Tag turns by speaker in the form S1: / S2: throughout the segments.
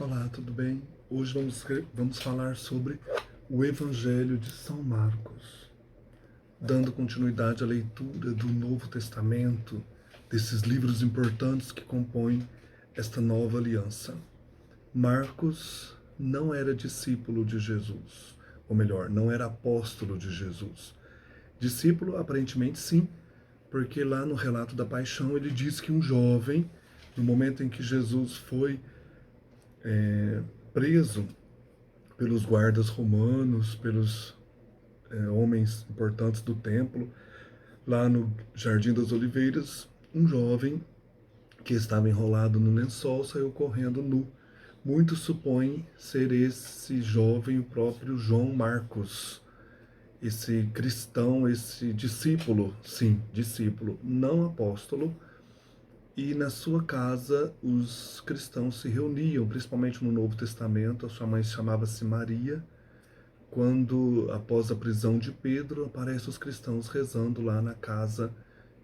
S1: Olá, tudo bem? Hoje vamos falar sobre o Evangelho de São Marcos, dando continuidade à leitura do Novo Testamento, desses livros importantes que compõem esta nova aliança. Marcos não era discípulo de Jesus, ou melhor, não era apóstolo de Jesus. Discípulo, aparentemente sim, porque lá no relato da paixão ele diz que um jovem, no momento em que Jesus foi preso pelos guardas romanos, pelos homens importantes do templo, lá no Jardim das Oliveiras, um jovem que estava enrolado no lençol saiu correndo nu. Muitos supõem ser esse jovem o próprio João Marcos, esse cristão, esse discípulo, sim, discípulo, não apóstolo. E na sua casa os cristãos se reuniam, principalmente no Novo Testamento. A sua mãe chamava-se Maria. Quando, após a prisão de Pedro, aparecem os cristãos rezando lá na casa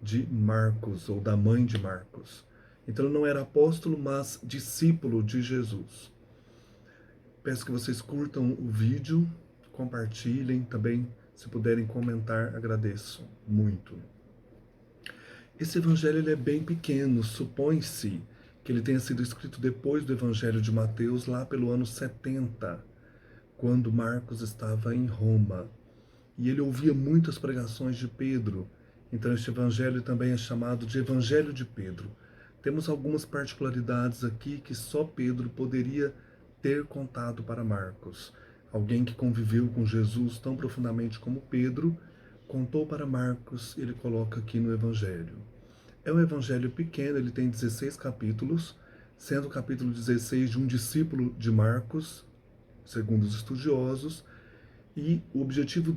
S1: de Marcos, ou da mãe de Marcos. Então ele não era apóstolo, mas discípulo de Jesus. Peço que vocês curtam o vídeo, compartilhem também, se puderem comentar, agradeço muito. Esse evangelho ele é bem pequeno, supõe-se que ele tenha sido escrito depois do evangelho de Mateus, lá pelo ano 70, quando Marcos estava em Roma. E ele ouvia muitas pregações de Pedro. Então este evangelho também é chamado de Evangelho de Pedro. Temos algumas particularidades aqui que só Pedro poderia ter contado para Marcos. Alguém que conviveu com Jesus tão profundamente como Pedro, contou para Marcos, ele coloca aqui no evangelho. É um evangelho pequeno, ele tem 16 capítulos, sendo o capítulo 16 de um discípulo de Marcos, segundo os estudiosos, e o objetivo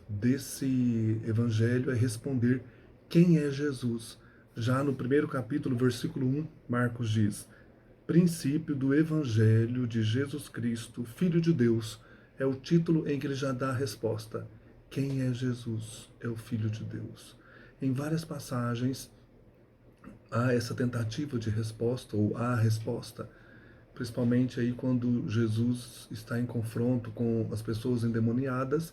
S1: desse evangelho, é responder quem é Jesus. Já no primeiro capítulo, versículo 1, Marcos diz: Princípio do Evangelho de Jesus Cristo, Filho de Deus, é o título em que ele já dá a resposta. Quem é Jesus? É o Filho de Deus. Em várias passagens há essa tentativa de resposta, ou há a resposta, principalmente aí quando Jesus está em confronto com as pessoas endemoniadas.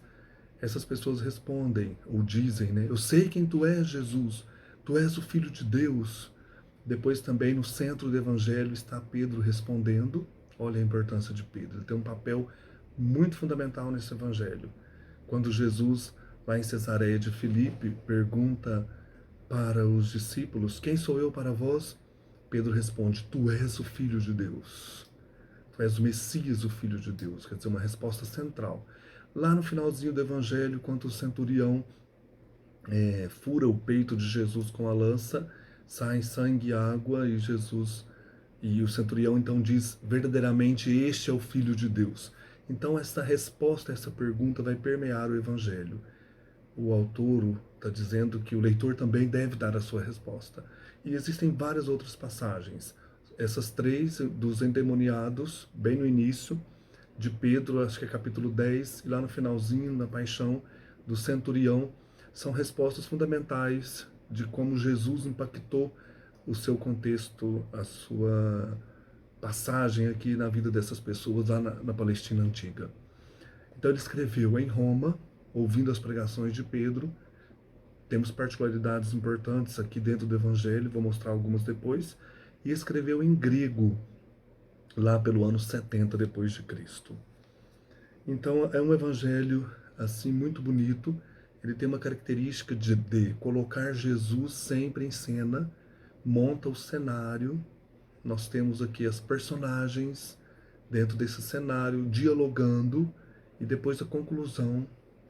S1: Essas pessoas respondem, ou dizem, né? Eu sei quem tu és, Jesus. Tu és o Filho de Deus. Depois também no centro do Evangelho está Pedro respondendo. Olha a importância de Pedro. Ele tem um papel muito fundamental nesse Evangelho. Quando Jesus, lá em Cesareia de Filipe, pergunta para os discípulos: Quem sou eu para vós? Pedro responde: Tu és o Filho de Deus. Tu és o Messias, o Filho de Deus. Quer dizer, uma resposta central. Lá no finalzinho do Evangelho, quando o centurião fura o peito de Jesus com a lança, sai sangue e água, e Jesus e o centurião então diz: verdadeiramente este é o Filho de Deus. Então essa resposta a essa pergunta vai permear o Evangelho. O autor está dizendo que o leitor também deve dar a sua resposta. E existem várias outras passagens. Essas três dos endemoniados, bem no início, de Pedro, acho que é capítulo 10, e lá no finalzinho, na paixão do centurião, são respostas fundamentais de como Jesus impactou o seu contexto, a sua passagem aqui na vida dessas pessoas lá na Palestina Antiga. Então ele escreveu em Roma, ouvindo as pregações de Pedro. Temos particularidades importantes aqui dentro do Evangelho, vou mostrar algumas depois. E escreveu em grego, lá pelo ano 70 depois de Cristo. Então é um evangelho assim muito bonito. Ele tem uma característica de colocar Jesus sempre em cena, monta o cenário. Nós temos aqui as personagens dentro desse cenário dialogando, e depois a conclusão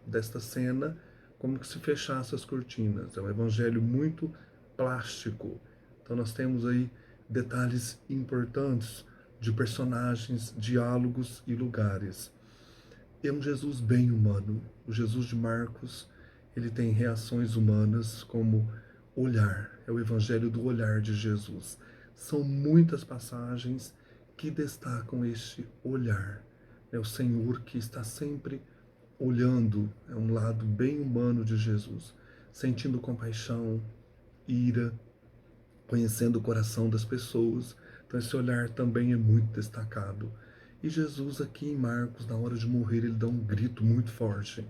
S1: desta cena, como que se fechasse as cortinas. É um evangelho muito plástico. Então nós temos aí detalhes importantes de personagens, diálogos e lugares. É um Jesus bem humano. O Jesus de Marcos, ele tem reações humanas como olhar. É o evangelho do olhar de Jesus. São muitas passagens que destacam este olhar. É o Senhor que está sempre olhando. É um lado bem humano de Jesus, sentindo compaixão, ira, conhecendo o coração das pessoas, Então esse olhar também é muito destacado. E Jesus aqui em Marcos, na hora de morrer, ele dá um grito muito forte.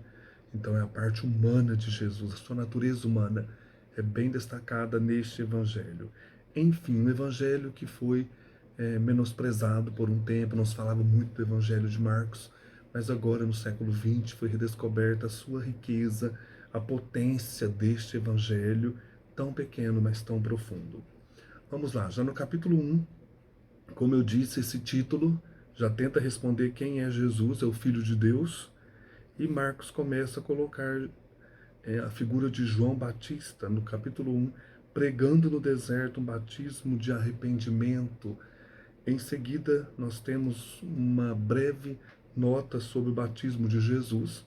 S1: Então é a parte humana de Jesus, a sua natureza humana é bem destacada neste evangelho. Enfim, um evangelho que foi menosprezado por um tempo, não se falava muito do evangelho de Marcos, mas agora no século XX foi redescoberta a sua riqueza, a potência deste evangelho, tão pequeno, mas tão profundo. Vamos lá, já no capítulo 1, como eu disse, esse título já tenta responder quem é Jesus, é o Filho de Deus, e Marcos começa a colocar a figura de João Batista, no capítulo 1, pregando no deserto um batismo de arrependimento. Em seguida, nós temos uma breve nota sobre o batismo de Jesus.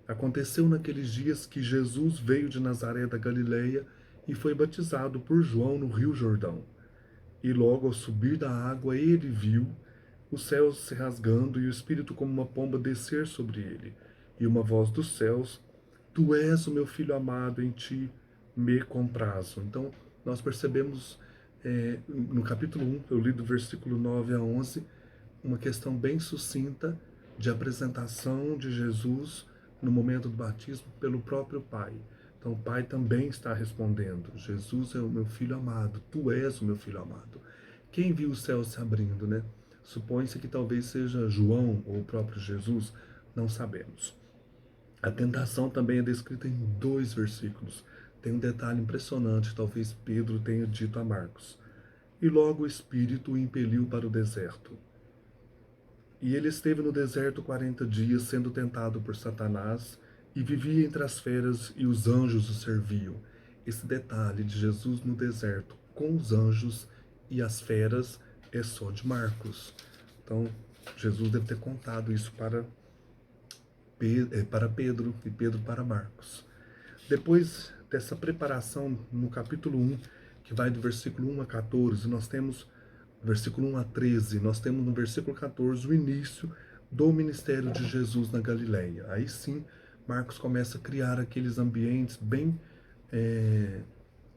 S1: Aconteceu naqueles dias que Jesus veio de Nazaré da Galileia e foi batizado por João no Rio Jordão. E logo ao subir da água, ele viu os céus se rasgando e o Espírito como uma pomba descer sobre ele. E uma voz dos céus: Tu és o meu filho amado, em ti me comprazo. Então, nós percebemos no capítulo 1, eu li do versículo 9 a 11, uma questão bem sucinta de apresentação de Jesus no momento do batismo pelo próprio Pai. Então o Pai também está respondendo: Jesus é o meu filho amado, tu és o meu filho amado. Quem viu o céu se abrindo, né? Supõe-se que talvez seja João ou o próprio Jesus, não sabemos. A tentação também é descrita em 2 versículos. Tem um detalhe impressionante, talvez Pedro tenha dito a Marcos. E logo o Espírito o impeliu para o deserto. E ele esteve no deserto 40 dias, sendo tentado por Satanás, e vivia entre as feras, e os anjos o serviam. Esse detalhe de Jesus no deserto, com os anjos e as feras, é só de Marcos. Então, Jesus deve ter contado isso para Pedro e Pedro para Marcos. Depois dessa preparação, no capítulo 1, que vai do versículo 1 a 14, nós temos versículo 1 a 13, nós temos no versículo 14 o início do ministério de Jesus na Galileia. Aí sim, Marcos começa a criar aqueles ambientes bem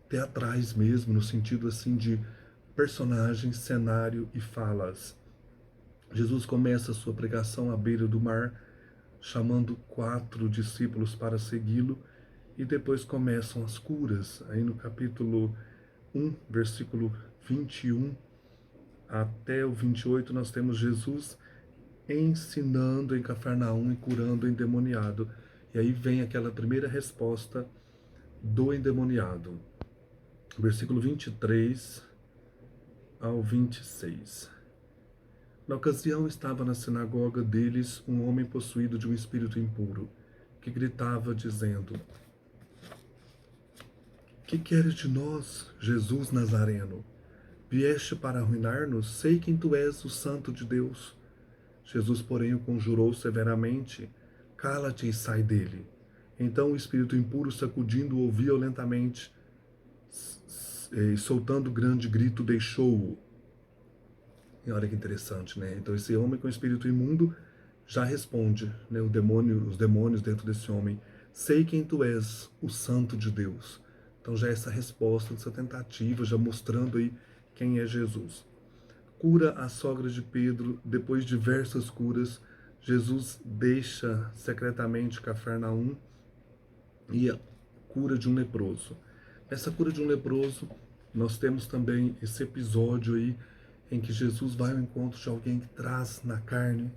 S1: teatrais mesmo, no sentido assim de personagens, cenário e falas. Jesus começa a sua pregação à beira do mar, chamando 4 discípulos para segui-lo, e depois começam as curas. Aí no capítulo 1, versículo 21 até o 28, nós temos Jesus ensinando em Cafarnaum e curando o endemoniado. E aí vem aquela primeira resposta do endemoniado. Versículo 23 ao 26. Na ocasião estava na sinagoga deles um homem possuído de um espírito impuro, que gritava dizendo: Que queres de nós, Jesus Nazareno? Vieste para arruinar-nos? Sei que tu és o Santo de Deus. Jesus, porém, o conjurou severamente: Cala-te e sai dele. Então o espírito impuro, sacudindo-o violentamente e soltando grande grito, deixou-o. E olha que interessante, né? Então esse homem com espírito imundo já responde, né? Os demônios dentro desse homem: Sei quem tu és, o Santo de Deus. Então já essa resposta, essa tentativa, já mostrando aí quem é Jesus. Cura a sogra de Pedro. Depois de diversas curas, Jesus deixa secretamente Cafarnaum e a cura de um leproso. Nessa cura de um leproso, nós temos também esse episódio aí em que Jesus vai ao encontro de alguém que traz na carne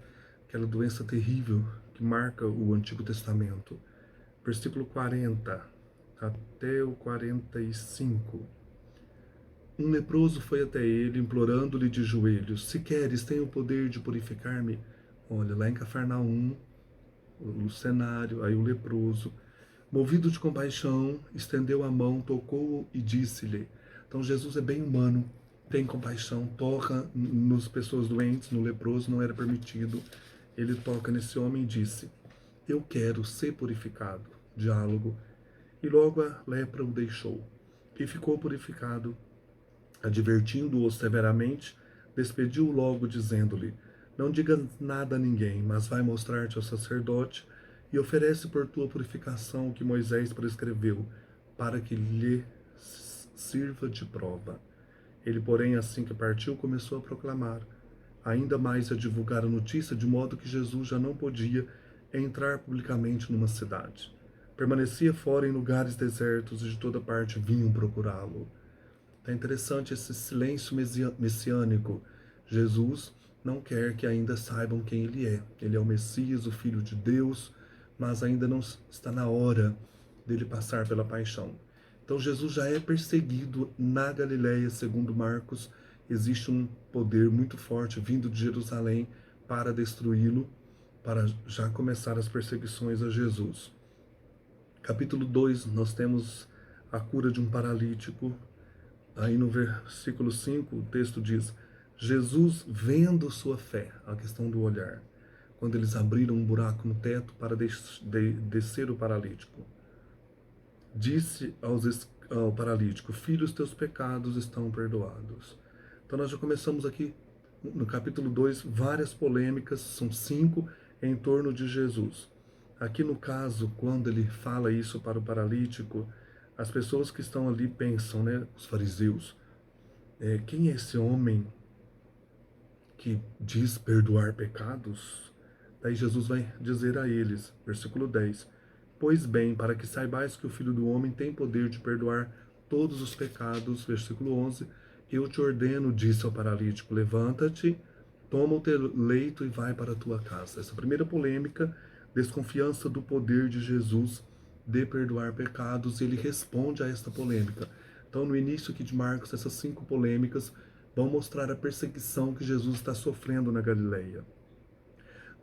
S1: aquela doença terrível que marca o Antigo Testamento. Versículo 40 até o 45. Um leproso foi até ele, implorando-lhe de joelhos: Se queres, tem o poder de purificar-me. Olha, lá em Cafarnaum, o cenário, aí o leproso, movido de compaixão, estendeu a mão, tocou-o e disse-lhe. Então Jesus é bem humano, tem compaixão, toca nas pessoas doentes, no leproso não era permitido. Ele toca nesse homem e disse: Eu quero ser purificado. Diálogo. E logo a lepra o deixou. E ficou purificado. Advertindo-o severamente, despediu-o logo, dizendo-lhe: Não digas nada a ninguém, mas vai mostrar-te ao sacerdote e oferece por tua purificação o que Moisés prescreveu, para que lhe sirva de prova. Ele, porém, assim que partiu, começou a proclamar ainda mais a divulgar a notícia, de modo que Jesus já não podia entrar publicamente numa cidade. Permanecia fora em lugares desertos e de toda parte vinham procurá-lo. É interessante esse silêncio messiânico. Jesus não quer que ainda saibam quem ele é. Ele é o Messias, o Filho de Deus, mas ainda não está na hora dele passar pela paixão. Então Jesus já é perseguido na Galileia, segundo Marcos. Existe um poder muito forte vindo de Jerusalém para destruí-lo, para já começar as perseguições a Jesus. Capítulo 2, nós temos a cura de um paralítico. Aí no versículo 5, o texto diz: Jesus, vendo sua fé, a questão do olhar, quando eles abriram um buraco no teto para descer o paralítico, disse ao paralítico: Filho, os teus pecados estão perdoados. Então nós já começamos aqui no capítulo 2 várias polêmicas, são 5 em torno de Jesus. Aqui no caso, quando ele fala isso para o paralítico, as pessoas que estão ali pensam, né, os fariseus, quem é esse homem que diz perdoar pecados? Daí Jesus vai dizer a eles, versículo 10, Pois bem, para que saibais que o Filho do Homem tem poder de perdoar todos os pecados, versículo 11, eu te ordeno, disse ao paralítico, levanta-te, toma o teu leito e vai para a tua casa. Essa primeira polêmica, desconfiança do poder de Jesus de perdoar pecados, ele responde a esta polêmica. Então, no início aqui de Marcos, essas 5 polêmicas vão mostrar a perseguição que Jesus está sofrendo na Galileia.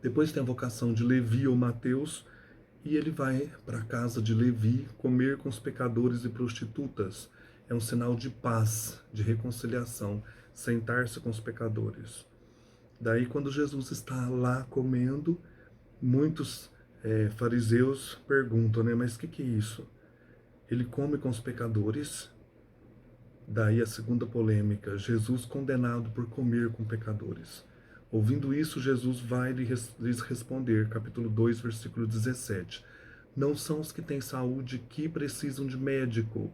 S1: Depois tem a vocação de Levi ou Mateus, e ele vai para a casa de Levi comer com os pecadores e prostitutas. É um sinal de paz, de reconciliação, sentar-se com os pecadores. Daí, quando Jesus está lá comendo, muitos fariseus perguntam, né? Mas o que é isso? Ele come com os pecadores? Daí a segunda polêmica, Jesus condenado por comer com pecadores. Ouvindo isso, Jesus vai lhes responder, capítulo 2, versículo 17. Não são os que têm saúde que precisam de médico,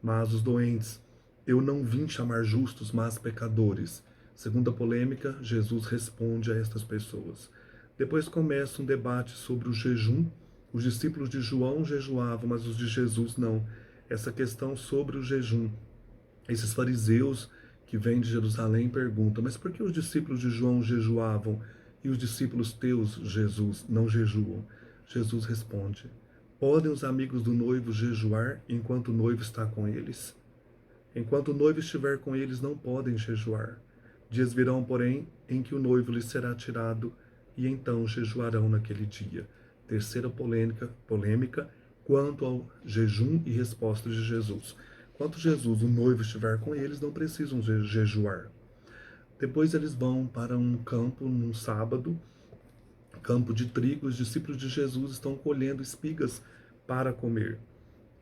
S1: mas os doentes. Eu não vim chamar justos, mas pecadores. Segunda polêmica, Jesus responde a estas pessoas. Depois começa um debate sobre o jejum. Os discípulos de João jejuavam, mas os de Jesus não. Essa questão sobre o jejum. Esses fariseus que vêm de Jerusalém perguntam, mas por que os discípulos de João jejuavam e os discípulos teus, Jesus, não jejuam? Jesus responde, podem os amigos do noivo jejuar enquanto o noivo está com eles? Enquanto o noivo estiver com eles, não podem jejuar. Dias virão, porém, em que o noivo lhes será tirado, e então jejuarão naquele dia. Terceira polêmica quanto ao jejum e resposta de Jesus. Enquanto Jesus, o noivo, estiver com eles, não precisam jejuar. Depois eles vão para um campo, num sábado, campo de trigo. Os discípulos de Jesus estão colhendo espigas para comer.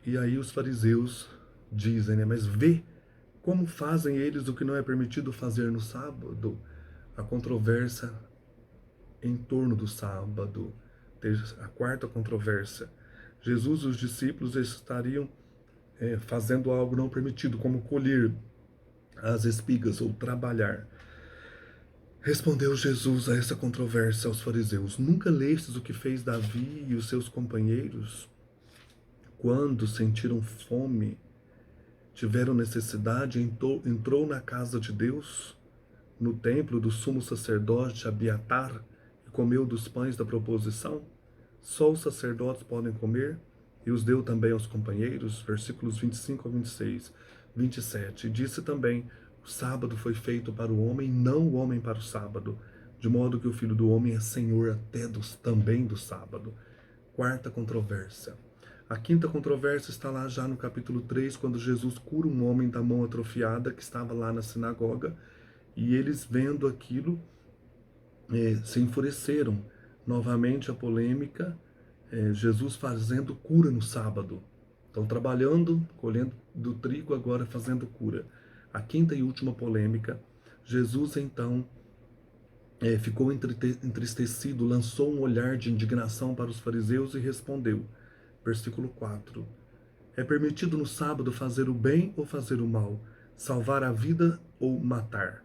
S1: E aí os fariseus dizem, né, mas vê como fazem eles o que não é permitido fazer no sábado. A controvérsia em torno do sábado. A quarta controvérsia. Jesus e os discípulos estariam fazendo algo não permitido, como colher as espigas ou trabalhar. Respondeu Jesus a essa controvérsia aos fariseus: Nunca lestes o que fez Davi e os seus companheiros? Quando sentiram fome, tiveram necessidade, entrou na casa de Deus, no templo do sumo sacerdote Abiatar, e comeu dos pães da proposição? Só os sacerdotes podem comer? E os deu também aos companheiros, versículos 25 a 26, 27. E disse também, o sábado foi feito para o homem, não o homem para o sábado, de modo que o Filho do Homem é Senhor até também do sábado. Quarta controvérsia. A quinta controvérsia está lá já no capítulo 3, quando Jesus cura um homem da mão atrofiada que estava lá na sinagoga, e eles vendo aquilo, se enfureceram. Novamente a polêmica, Jesus fazendo cura no sábado. Estão trabalhando, colhendo do trigo, agora fazendo cura. A quinta e última polêmica, Jesus então ficou entristecido, lançou um olhar de indignação para os fariseus e respondeu, versículo 4, é permitido no sábado fazer o bem ou fazer o mal, salvar a vida ou matar.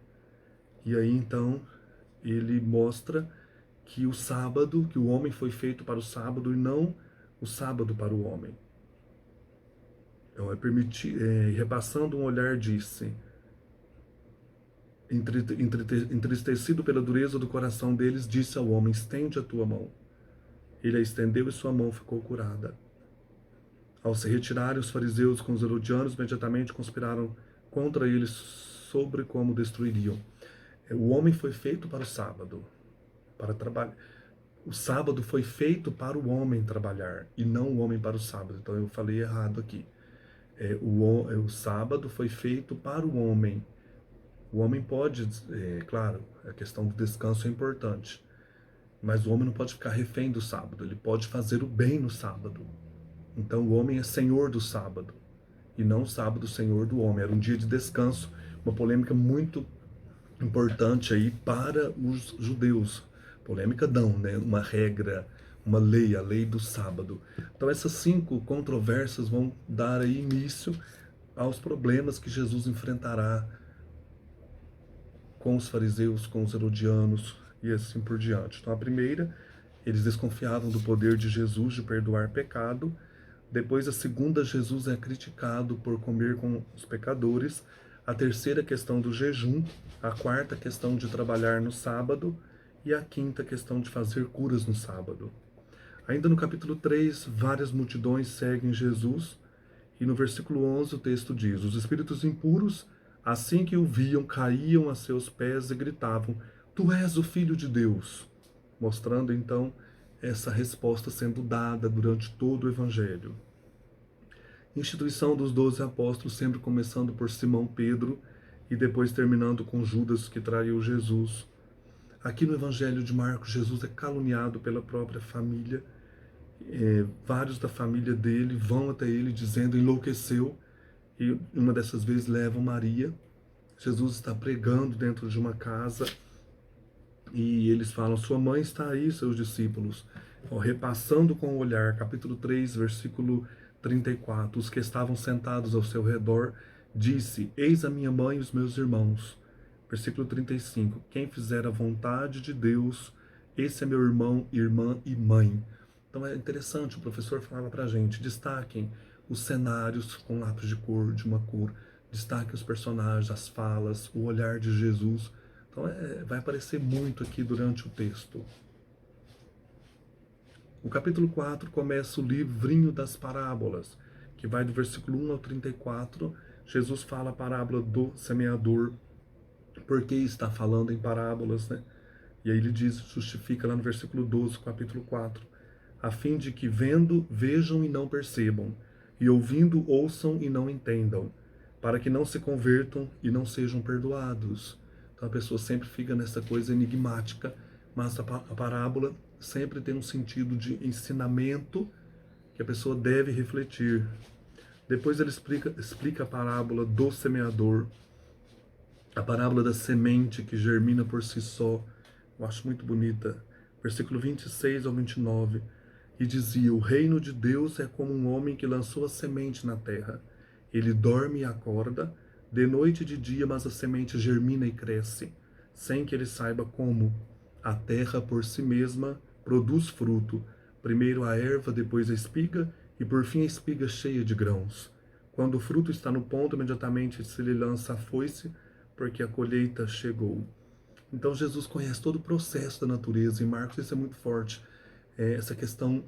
S1: E aí então ele mostra que o sábado, que o homem foi feito para o sábado e não o sábado para o homem. Então repassando um olhar, disse: entristecido pela dureza do coração deles, disse ao homem: estende a tua mão. Ele a estendeu e sua mão ficou curada. Ao se retirarem, os fariseus com os herodianos imediatamente conspiraram contra eles sobre como destruiriam. O homem foi feito para o sábado, para trabalhar. O sábado foi feito para o homem trabalhar e não o homem para o sábado. Então eu falei errado aqui. O sábado foi feito para o homem. O homem pode, claro, a questão do descanso é importante, mas o homem não pode ficar refém do sábado. Ele pode fazer o bem no sábado. Então o homem é senhor do sábado e não o sábado senhor do homem. Era um dia de descanso, uma polêmica muito importante aí para os judeus. Polêmica não, né? Uma regra, uma lei, a lei do sábado. Então essas 5 controvérsias vão dar aí início aos problemas que Jesus enfrentará com os fariseus, com os herodianos e assim por diante. Então a primeira, eles desconfiavam do poder de Jesus de perdoar pecado. Depois a segunda, Jesus é criticado por comer com os pecadores. A terceira, questão do jejum. A quarta, questão de trabalhar no sábado. E a quinta, questão de fazer curas no sábado. Ainda no capítulo 3, várias multidões seguem Jesus. E no versículo 11 o texto diz: os espíritos impuros, assim que o viam, caíam a seus pés e gritavam: tu és o Filho de Deus. Mostrando então essa resposta sendo dada durante todo o Evangelho. Instituição dos 12 apóstolos, sempre começando por Simão Pedro e depois terminando com Judas, que traiu Jesus. Aqui no Evangelho de Marcos, Jesus é caluniado pela própria família. Vários da família dele vão até ele dizendo: enlouqueceu. E uma dessas vezes levam Maria. Jesus está pregando dentro de uma casa e eles falam: sua mãe está aí, seus discípulos. Repassando com o olhar, capítulo 3, versículo 34, os que estavam sentados ao seu redor, disse: eis a minha mãe e os meus irmãos. Versículo 35, quem fizer a vontade de Deus, esse é meu irmão, irmã e mãe. Então é interessante, o professor falava pra gente: destaquem os cenários com lápis de cor, de uma cor, destaquem os personagens, as falas, o olhar de Jesus. Então vai aparecer muito aqui durante o texto. O capítulo 4 começa o livrinho das parábolas, que vai do versículo 1 ao 34. Jesus fala a parábola do semeador. Por que está falando em parábolas, né? E aí ele diz, justifica lá no versículo 12, capítulo 4. A fim de que vendo, vejam e não percebam, e ouvindo, ouçam e não entendam, para que não se convertam e não sejam perdoados. Então a pessoa sempre fica nessa coisa enigmática, mas a parábola sempre tem um sentido de ensinamento que a pessoa deve refletir. Depois ele explica a parábola do semeador, a parábola da semente que germina por si só. Eu acho muito bonita. Versículo 26 ao 29. E dizia: o reino de Deus é como um homem que lançou a semente na terra. Ele dorme e acorda, de noite e de dia, mas a semente germina e cresce, sem que ele saiba como. A terra por si mesma produz fruto, primeiro a erva, depois a espiga, e por fim a espiga cheia de grãos. Quando o fruto está no ponto, imediatamente se lhe lança a foice, porque a colheita chegou. Então Jesus conhece todo o processo da natureza. Em Marcos isso é muito forte. Essa questão,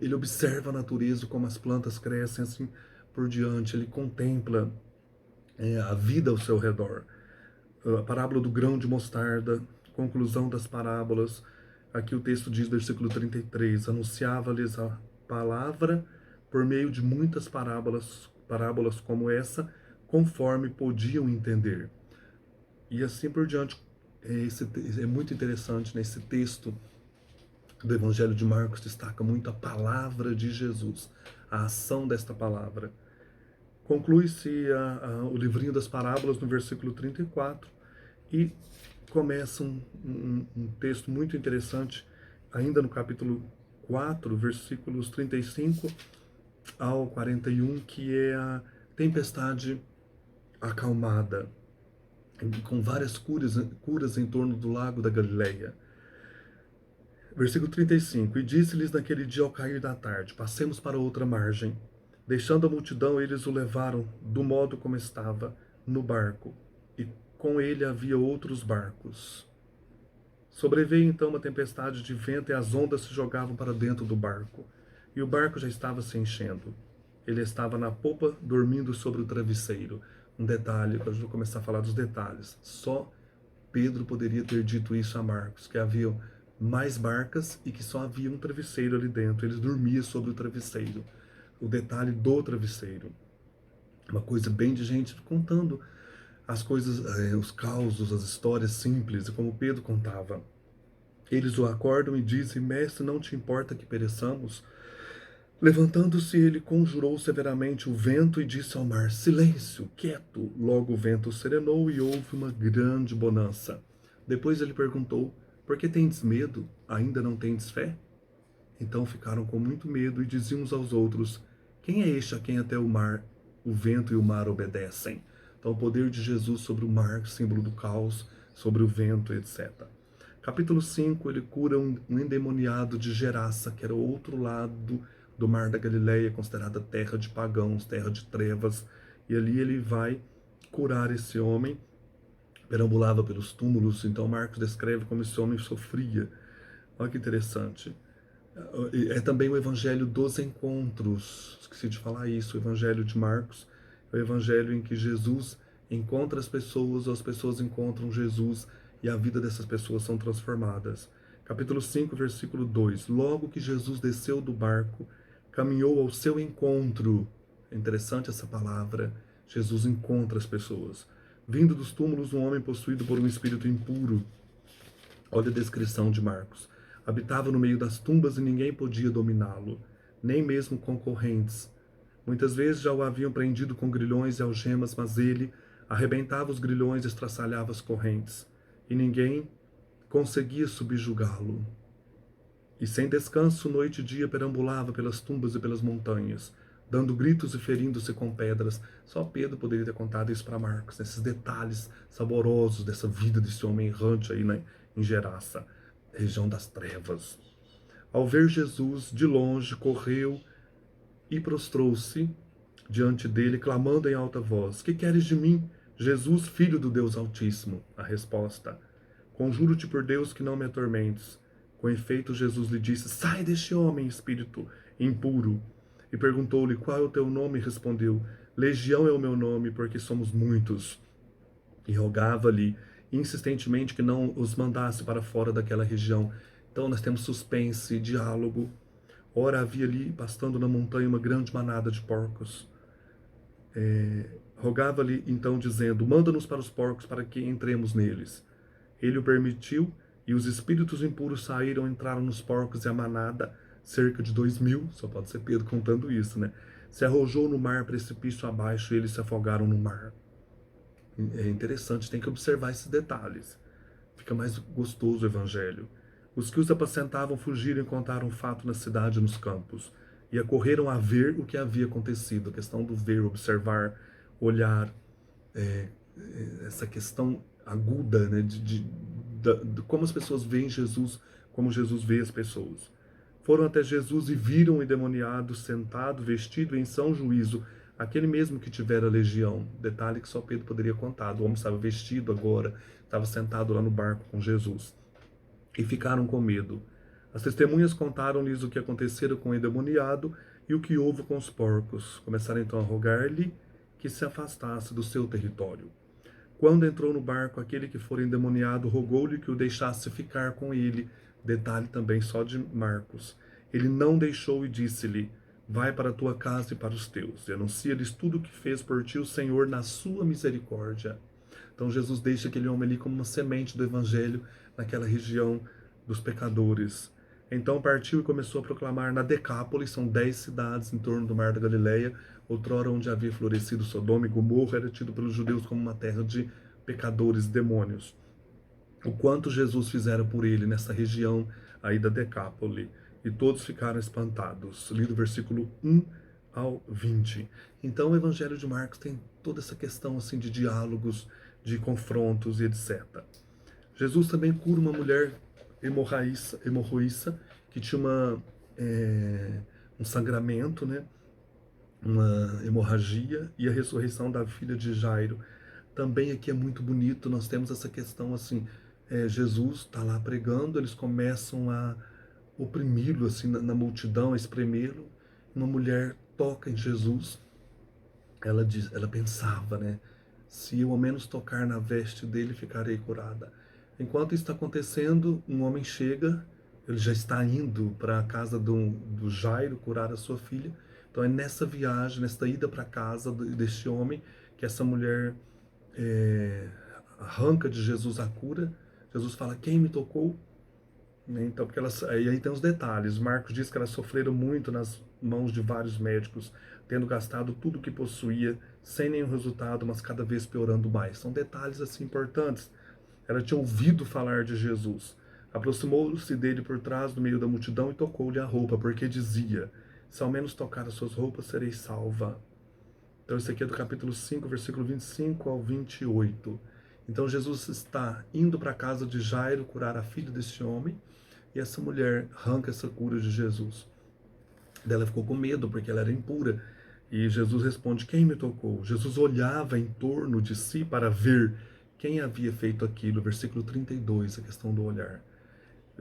S1: ele observa a natureza, como as plantas crescem, assim por diante. Ele contempla a vida ao seu redor. A parábola do grão de mostarda, conclusão das parábolas. Aqui o texto diz, versículo 33, anunciava-lhes a palavra por meio de muitas parábolas como essa, conforme podiam entender. E assim por diante. É muito interessante nesse texto do Evangelho de Marcos, destaca muito a palavra de Jesus, a ação desta palavra. Conclui-se o livrinho das parábolas no versículo 34 e começa um texto muito interessante, ainda no capítulo 4, versículos 35 ao 41, que é a tempestade acalmada. com várias curas em torno do lago da Galileia. Versículo 35. E disse-lhes naquele dia ao cair da tarde: passemos para outra margem. Deixando a multidão, eles o levaram do modo como estava, no barco, e com ele havia outros barcos. Sobreveio então uma tempestade de vento e as ondas se jogavam para dentro do barco, e o barco já estava se enchendo. Ele estava na popa, dormindo sobre o travesseiro. Um detalhe, quando eu vou começar a falar dos detalhes, só Pedro poderia ter dito isso a Marcos, que havia mais barcas e que só havia um travesseiro ali dentro. Eles dormiam sobre o travesseiro. O detalhe do travesseiro. Uma coisa bem de gente contando as coisas, os causos, as histórias simples, como Pedro contava. Eles o acordam e dizem: mestre, não te importa que pereçamos? Levantando-se, ele conjurou severamente o vento e disse ao mar: silêncio, quieto. Logo o vento serenou e houve uma grande bonança. Depois ele perguntou: por que tendes medo? Ainda não tendes fé? Então ficaram com muito medo e diziam uns aos outros: quem é este a quem até o mar, o vento e o mar obedecem? Então o poder de Jesus sobre o mar, símbolo do caos, sobre o vento, etc. Capítulo 5, ele cura um endemoniado de Gerasa, que era o outro lado do mar da Galileia, considerada terra de pagãos, terra de trevas. E ali ele vai curar esse homem, perambulava pelos túmulos. Então Marcos descreve como esse homem sofria. Olha que interessante. É também o evangelho dos encontros. Esqueci de falar isso. O evangelho de Marcos é o evangelho em que Jesus encontra as pessoas, ou as pessoas encontram Jesus e a vida dessas pessoas são transformadas. Capítulo 5, versículo 2. Logo que Jesus desceu do barco, caminhou ao seu encontro. É interessante essa palavra. Jesus encontra as pessoas. Vindo dos túmulos, um homem possuído por um espírito impuro. Olha a descrição de Marcos. Habitava no meio das tumbas e ninguém podia dominá-lo, nem mesmo concorrentes. Muitas vezes já o haviam prendido com grilhões e algemas, mas ele arrebentava os grilhões e estraçalhava as correntes, e ninguém conseguia subjugá-lo. E sem descanso, noite e dia, perambulava pelas tumbas e pelas montanhas, dando gritos e ferindo-se com pedras. Só Pedro poderia ter contado isso para Marcos, esses detalhes saborosos dessa vida desse homem errante aí, né, em Gerasa, região das trevas. Ao ver Jesus de longe, correu e prostrou-se diante dele, clamando em alta voz: que queres de mim, Jesus, filho do Deus Altíssimo? A resposta: conjuro-te por Deus que não me atormentes. Com efeito, Jesus lhe disse: sai deste homem, espírito impuro. E perguntou-lhe: qual é o teu nome? E respondeu: Legião é o meu nome, porque somos muitos. E rogava-lhe insistentemente que não os mandasse para fora daquela região. Então nós temos suspense, diálogo. Ora, havia ali, pastando na montanha, uma grande manada de porcos. Rogava-lhe então, dizendo: manda-nos para os porcos, para que entremos neles. Ele o permitiu, e os espíritos impuros saíram, entraram nos porcos, e a manada, cerca de 2.000, só pode ser Pedro contando isso, né? Se arrojou no mar, precipício abaixo, e eles se afogaram no mar. É interessante, tem que observar esses detalhes. Fica mais gostoso o evangelho. Os que os apacentavam fugiram e contaram o fato na cidade e nos campos. E acorreram a ver o que havia acontecido. A questão do ver, observar, olhar. Essa questão aguda, né, de como as pessoas veem Jesus, como Jesus vê as pessoas. Foram até Jesus e viram o endemoniado sentado, vestido em são juízo, aquele mesmo que tivera legião. Detalhe que só Pedro poderia contar. O homem estava vestido agora, estava sentado lá no barco com Jesus. E ficaram com medo. As testemunhas contaram-lhes o que acontecera com o endemoniado e o que houve com os porcos. Começaram então a rogar-lhe que se afastasse do seu território. Quando entrou no barco, aquele que fora endemoniado rogou-lhe que o deixasse ficar com ele. Detalhe também só de Marcos. Ele não deixou e disse-lhe: vai para a tua casa e para os teus, e anuncia-lhes tudo o que fez por ti o Senhor na sua misericórdia. Então Jesus deixa aquele homem ali como uma semente do evangelho naquela região dos pecadores. Então partiu e começou a proclamar na Decápolis, são 10 cidades em torno do Mar da Galileia, outrora onde havia florescido Sodoma e Gomorra, era tido pelos judeus como uma terra de pecadores e demônios. O quanto Jesus fizera por ele nessa região aí da Decápole. E todos ficaram espantados. Li do versículo 1 ao 20. Então o Evangelho de Marcos tem toda essa questão assim de diálogos, de confrontos e etc. Jesus também cura uma mulher hemorroíça que tinha um sangramento, né? Uma hemorragia, e a ressurreição da filha de Jairo. Também aqui é muito bonito, nós temos essa questão assim, Jesus está lá pregando, eles começam a oprimi-lo assim na multidão, a espremê-lo. Uma mulher toca em Jesus, ela pensava, né? Se eu ao menos tocar na veste dele, ficarei curada. Enquanto isso está acontecendo, um homem chega, ele já está indo para a casa do Jairo curar a sua filha. Então é nessa viagem, nessa ida para a casa deste homem, que essa mulher arranca de Jesus a cura. Jesus fala: quem me tocou? Então, porque aí tem os detalhes. Marcos diz que elas sofreram muito nas mãos de vários médicos, tendo gastado tudo o que possuía, sem nenhum resultado, mas cada vez piorando mais. São detalhes assim importantes. Ela tinha ouvido falar de Jesus. Aproximou-se dele por trás, do meio da multidão, e tocou-lhe a roupa, porque dizia: se ao menos tocar as suas roupas, serei salva. Então, isso aqui é do capítulo 5, versículo 25 ao 28. Então, Jesus está indo para a casa de Jairo curar a filha desse homem, e essa mulher arranca essa cura de Jesus. Ela ficou com medo, porque ela era impura. E Jesus responde: quem me tocou? Jesus olhava em torno de si para ver quem havia feito aquilo. Versículo 32, a questão do olhar.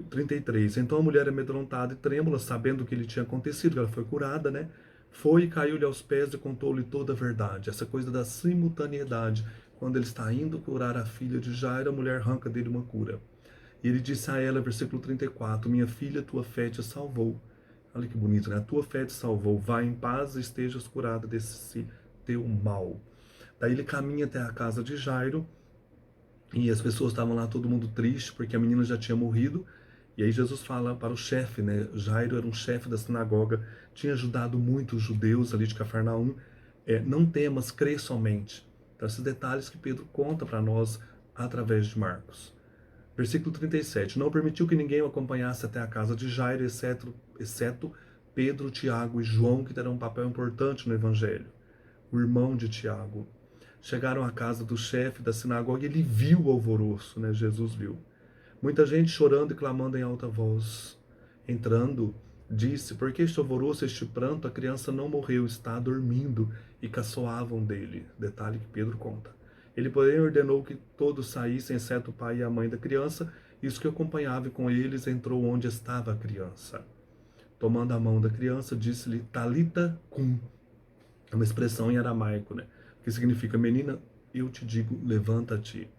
S1: 33. Então a mulher, amedrontada e trêmula, sabendo o que lhe tinha acontecido, que ela foi curada, né? Foi e caiu-lhe aos pés e contou-lhe toda a verdade. Essa coisa da simultaneidade. Quando ele está indo curar a filha de Jairo, a mulher arranca dele uma cura. E ele disse a ela, versículo 34, minha filha, tua fé te salvou. Olha que bonito, né? A tua fé te salvou. Vai em paz e estejas curada desse teu mal. Daí ele caminha até a casa de Jairo, e as pessoas estavam lá, todo mundo triste, porque a menina já tinha morrido. E aí Jesus fala para o chefe, né? Jairo era um chefe da sinagoga, tinha ajudado muito os judeus ali de Cafarnaum. Não temas, crê somente. Então, esses detalhes que Pedro conta para nós através de Marcos. Versículo 37. Não permitiu que ninguém o acompanhasse até a casa de Jairo, exceto Pedro, Tiago e João, que terão um papel importante no Evangelho. O irmão de Tiago. Chegaram à casa do chefe da sinagoga e ele viu o alvoroço, né? Jesus viu. Muita gente chorando e clamando em alta voz. Entrando, disse: por que este alvoroço, este pranto? A criança não morreu, está dormindo. E caçoavam dele. Detalhe que Pedro conta. Ele, porém, ordenou que todos saíssem, exceto o pai e a mãe da criança. Isso que acompanhava, e com eles entrou onde estava a criança. Tomando a mão da criança, disse-lhe: Talita cum. É uma expressão em aramaico, né? Que significa: menina, eu te digo, levanta-te.